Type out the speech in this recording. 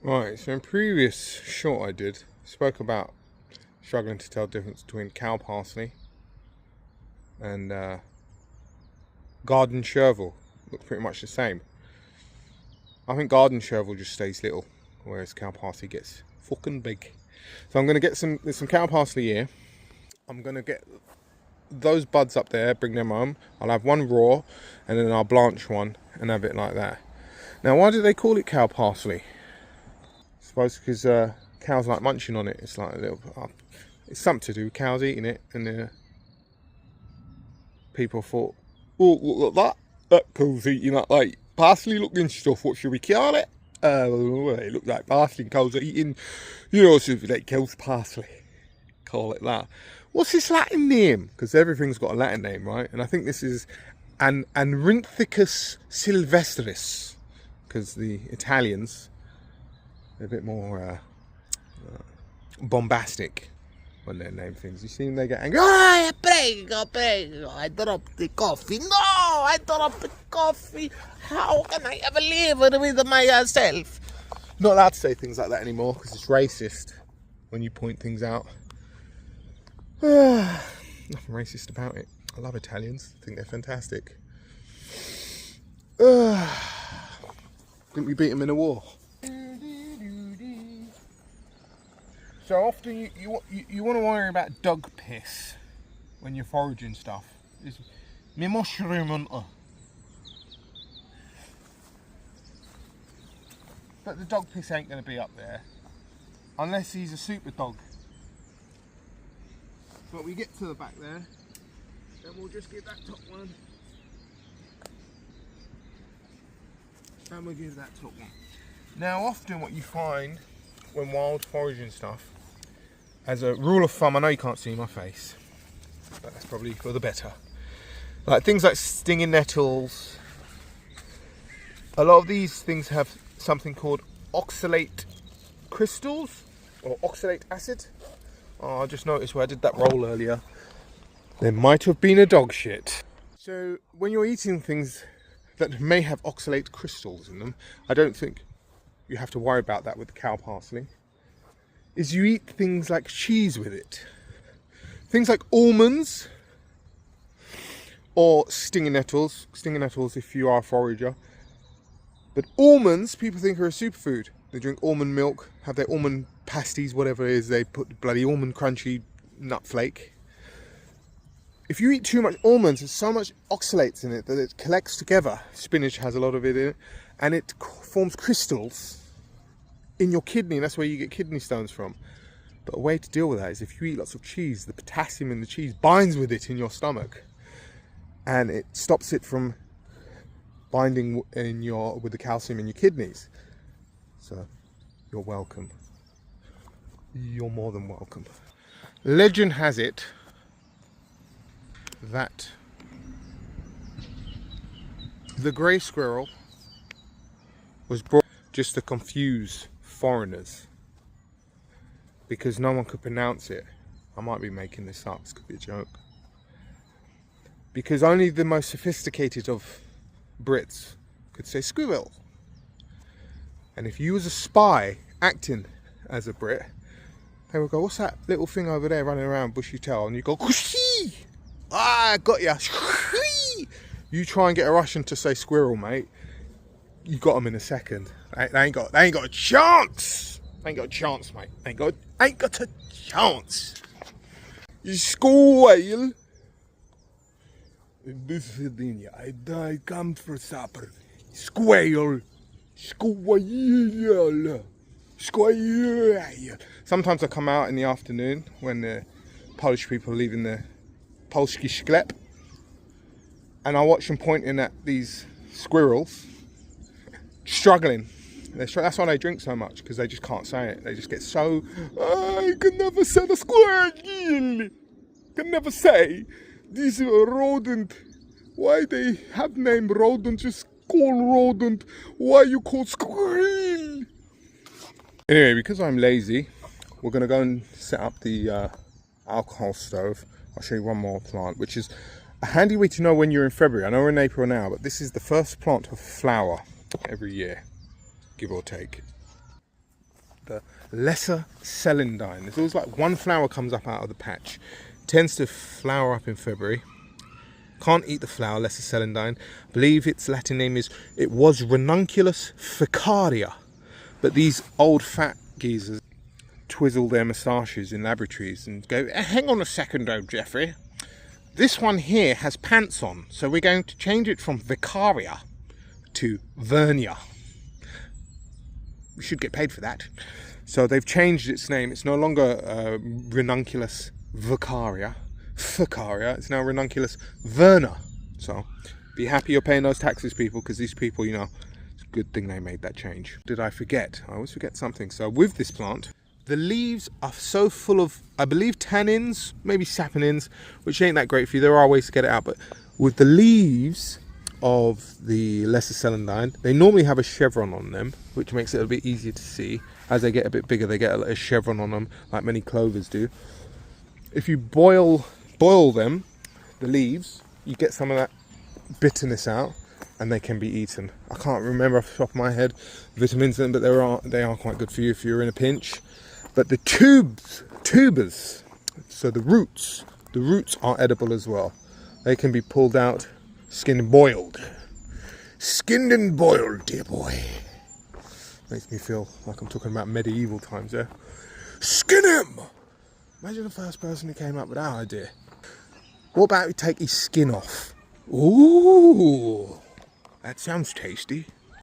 Right, so in previous short I did, spoke about struggling to tell the difference between cow parsley and garden chervil. Looks pretty much the same. I think garden chervil just stays little, whereas cow parsley gets fucking big. So I'm going to get there's some cow parsley here. I'm going to get those buds up there, bring them home. I'll have one raw and then I'll blanch one and have it like that. Now, why do they call it cow parsley? I suppose because cows like munching on it. It's like a little, it's something to do with cows eating it, and people thought, oh, look at that cow's eating that like parsley looking stuff, what should we call it? Well, it looks like parsley and cows are eating, so they kills parsley. Call it that. What's its Latin name? Because everything's got a Latin name, right? And I think this is Anrinthecus sylvestris, because the Italians are a bit more bombastic when they name things. You see them, they get angry. Oh, prego, I dropped the coffee. No, I dropped the coffee. How can I ever live with myself? Not allowed to say things like that anymore because it's racist when you point things out. Nothing racist about it. I love Italians. I think they're fantastic. Didn't we beat them in a war? So often you want to worry about dog piss when you're foraging stuff. It's me mushroom hunter. But the dog piss ain't going to be up there unless he's a super dog. But we get to the back there, then we'll just get that top one. And we'll give that top one. Now often what you find when wild foraging stuff, as a rule of thumb, I know you can't see my face, but that's probably for the better. Like things like stinging nettles, a lot of these things have something called oxalate crystals, or oxalate acid. Oh, I just noticed where I did that roll earlier. There might have been a dog shit. So when you're eating things that may have oxalate crystals in them, I don't think you have to worry about that with the cow parsley. Is you eat things like cheese with it. Things like almonds or stinging nettles. Stinging nettles if you are a forager. But almonds, people think are a superfood. They drink almond milk, have their almond pasties, whatever it is, they put bloody almond crunchy nut flake. If you eat too much almonds, there's so much oxalates in it that it collects together. Spinach has a lot of it in it, and it forms crystals in your kidney. That's where you get kidney stones from. But a way to deal with that is if you eat lots of cheese, the potassium in the cheese binds with it in your stomach, and it stops it from binding with the calcium in your kidneys. So you're welcome. You're more than welcome. Legend has it that the grey squirrel was brought just to confuse foreigners because no one could pronounce it. I might be making this up, this could be a joke. Because only the most sophisticated of Brits could say squirrel. And if you was a spy acting as a Brit, they would go, what's that little thing over there running around bushy tail? And you go, Kushi! I got ya. You try and get a Russian to say squirrel, mate. You got them in a second. They ain't got a chance. They ain't got a chance, mate. Ain't got a chance. Squirrel. This is Virginia. I come for supper. Squirrel. Squirrel. Squirrel. Sometimes I come out in the afternoon when the Polish people are leaving the Polski sklep, and I watch them pointing at these squirrels struggling. That's why they drink so much, because they just can't say it. They just get so, I can never say the squirrel. Can never say this rodent. Why they have name rodent? Just call rodent. Why you call squirrel? Anyway, because I'm lazy, we're going to go and set up the alcohol stove. I'll show you one more plant, which is a handy way to know when you're in February. I know we're in April now, but this is the first plant of flower every year, give or take. the lesser celandine. There's always like one flower comes up out of the patch. Tends to flower up in February. Can't eat the flower, lesser celandine. I believe its Latin name was Ranunculus ficaria. But these old fat geezers twizzle their moustaches in laboratories and go, hang on a second, oh Jeffrey. This one here has pants on, so we're going to change it from Vicaria to Vernia. We should get paid for that. So they've changed its name. It's no longer Ranunculus Ficaria. It's now Ranunculus Verna. So be happy you're paying those taxes, people, because these people, you know, it's a good thing they made that change. Did I forget? I always forget something. So with this plant, the leaves are so full of, I believe, tannins, maybe saponins, which ain't that great for you. There are ways to get it out, but with the leaves of the lesser celandine, they normally have a chevron on them, which makes it a bit easier to see. As they get a bit bigger, they get a chevron on them, like many clovers do. If you boil them, the leaves, you get some of that bitterness out, and they can be eaten. I can't remember off the top of my head vitamins in them, but they are quite good for you if you're in a pinch. But the tubers, so the roots are edible as well. They can be pulled out, skinned and boiled. Skinned and boiled, dear boy. Makes me feel like I'm talking about medieval times there. Skin him! Imagine the first person who came up with that idea. What about we take his skin off? Ooh, that sounds tasty.